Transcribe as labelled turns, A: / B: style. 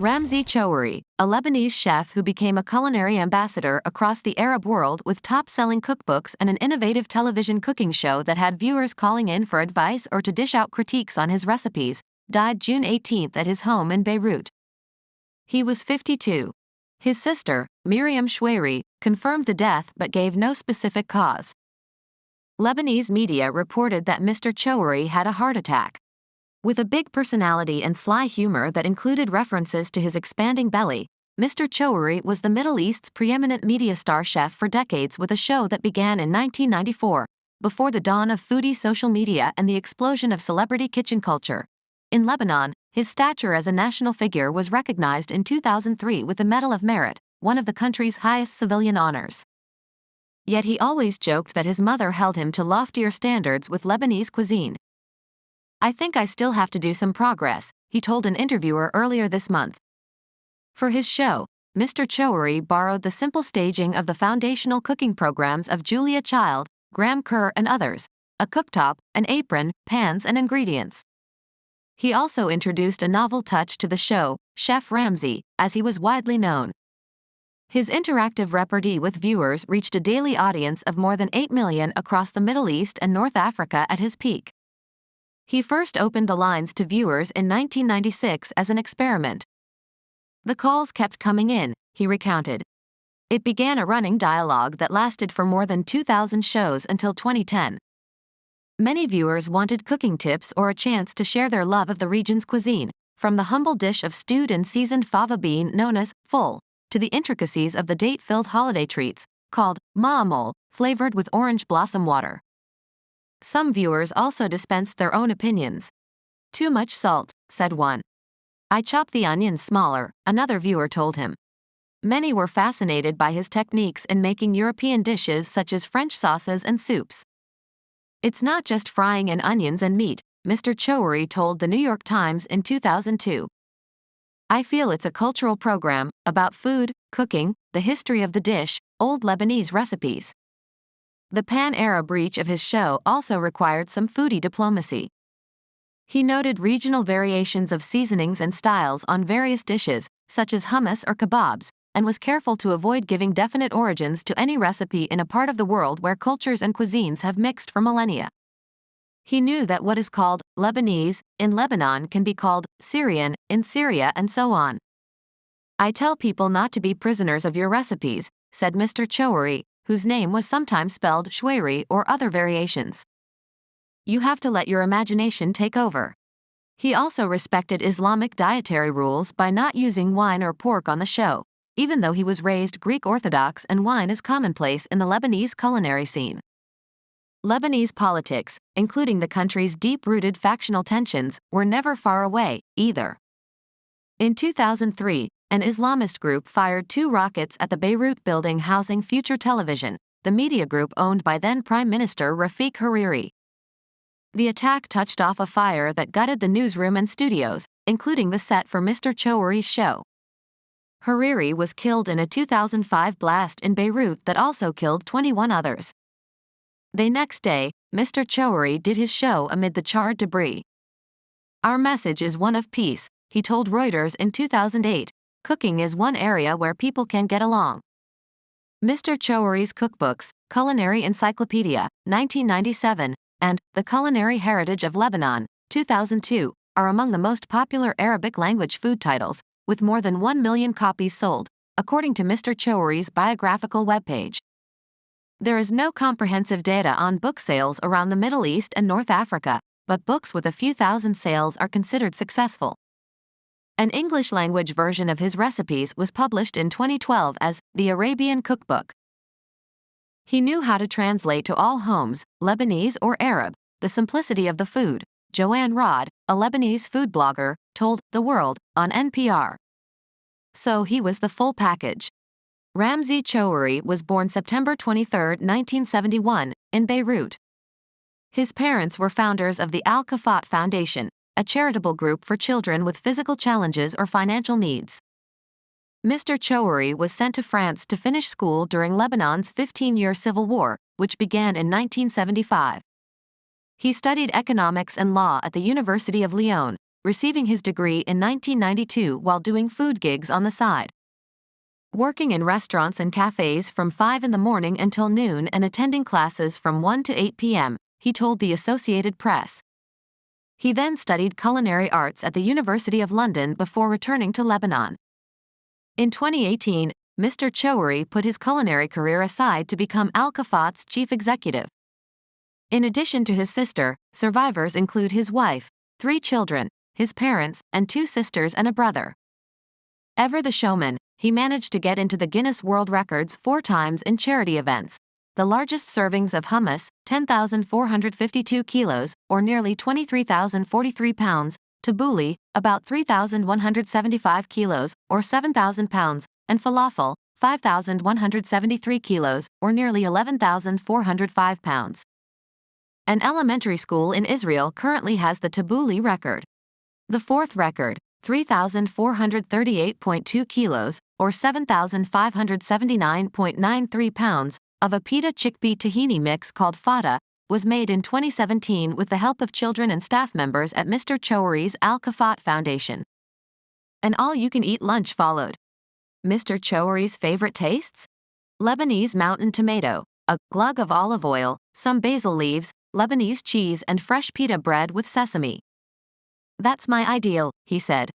A: Ramzi Choueiri, a Lebanese chef who became a culinary ambassador across the Arab world with top-selling cookbooks and an innovative television cooking show that had viewers calling in for advice or to dish out critiques on his recipes, died June 18 at his home in Beirut. He was 52. His sister, Ramzi Choueiri, confirmed the death but gave no specific cause. Lebanese media reported that Mr. Choueiri had a heart attack. With a big personality and sly humor that included references to his expanding belly, Mr. Choueiri was the Middle East's preeminent media star chef for decades with a show that began in 1994, before the dawn of foodie social media and the explosion of celebrity kitchen culture. In Lebanon, his stature as a national figure was recognized in 2003 with the Medal of Merit, one of the country's highest civilian honors. Yet he always joked that his mother held him to loftier standards with Lebanese cuisine. "I think I still have to do some progress," he told an interviewer earlier this month. For his show, Mr. Choueiri borrowed the simple staging of the foundational cooking programs of Julia Child, Graham Kerr and others: a cooktop, an apron, pans and ingredients. He also introduced a novel touch to the show, Chef Ramzi, as he was widely known. His interactive repartee with viewers reached a daily audience of more than 8 million across the Middle East and North Africa at his peak. He first opened the lines to viewers in 1996 as an experiment. "The calls kept coming in," he recounted. "It began a running dialogue that lasted for more than 2,000 shows until 2010. Many viewers wanted cooking tips or a chance to share their love of the region's cuisine, from the humble dish of stewed and seasoned fava bean known as ful, to the intricacies of the date-filled holiday treats, called ma'amol, flavored with orange blossom water. Some viewers also dispensed their own opinions. "Too much salt," said one. "I chopped the onions smaller," another viewer told him. Many were fascinated by his techniques in making European dishes such as French sauces and soups. "It's not just frying in onions and meat," Mr. Choueiri told the New York Times in 2002. "I feel it's a cultural program about food, cooking, the history of the dish, old Lebanese recipes." The pan-Arab reach of his show also required some foodie diplomacy. He noted regional variations of seasonings and styles on various dishes, such as hummus or kebabs, and was careful to avoid giving definite origins to any recipe in a part of the world where cultures and cuisines have mixed for millennia. He knew that what is called Lebanese in Lebanon can be called Syrian in Syria and so on. "I tell people not to be prisoners of your recipes," said Mr. Choueiri, whose name was sometimes spelled Choueiri or other variations. "You have to let your imagination take over." He also respected Islamic dietary rules by not using wine or pork on the show, even though he was raised Greek Orthodox and wine is commonplace in the Lebanese culinary scene. Lebanese politics, including the country's deep-rooted factional tensions, were never far away, either. In 2003, an Islamist group fired 2 rockets at the Beirut building housing Future Television, the media group owned by then Prime Minister Rafik Hariri. The attack touched off a fire that gutted the newsroom and studios, including the set for Mr. Choueiri's show. Hariri was killed in a 2005 blast in Beirut that also killed 21 others. The next day, Mr. Choueiri did his show amid the charred debris. "Our message is one of peace," he told Reuters in 2008. "Cooking is one area where people can get along." Mr. Choueiri's cookbooks, Culinary Encyclopedia, 1997, and The Culinary Heritage of Lebanon, 2002, are among the most popular Arabic-language food titles, with more than 1 million copies sold, according to Mr. Choueiri's biographical webpage. There is no comprehensive data on book sales around the Middle East and North Africa, but books with a few thousand sales are considered successful. An English-language version of his recipes was published in 2012 as The Arabian Cookbook. He knew how to translate to all homes, Lebanese or Arab, the simplicity of the food, Joanne Rod, a Lebanese food blogger, told The World on NPR. So he was the full package. Ramzi Choueiri was born September 23, 1971, in Beirut. His parents were founders of the Al-Kafat Foundation, a charitable group for children with physical challenges or financial needs. Mr. Choueiri was sent to France to finish school during Lebanon's 15-year civil war, which began in 1975. He studied economics and law at the University of Lyon, receiving his degree in 1992 while doing food gigs on the side. Working in restaurants and cafes from 5 in the morning until noon and attending classes from 1 to 8 p.m., he told the Associated Press. He then studied culinary arts at the University of London before returning to Lebanon. In 2018, Mr. Choueiri put his culinary career aside to become Al Kafat's chief executive. In addition to his sister, survivors include his wife, 3 children, his parents, and 2 sisters and a brother. Ever the showman, he managed to get into the Guinness World Records 4 times in charity events. The largest servings of hummus, 10,452 kilos, or nearly 23,043 pounds, tabbouleh, about 3,175 kilos, or 7,000 pounds, and falafel, 5,173 kilos, or nearly 11,405 pounds. An elementary school in Israel currently has the tabbouleh record. The 4th record, 3,438.2 kilos, or 7,579.93 pounds, of a pita chickpea tahini mix called fada, was made in 2017 with the help of children and staff members at Mr. Choueiri's Al Kafat Foundation. An all-you-can-eat lunch followed. Mr. Choueiri's favorite tastes? Lebanese mountain tomato, a glug of olive oil, some basil leaves, Lebanese cheese and fresh pita bread with sesame. "That's my ideal," he said.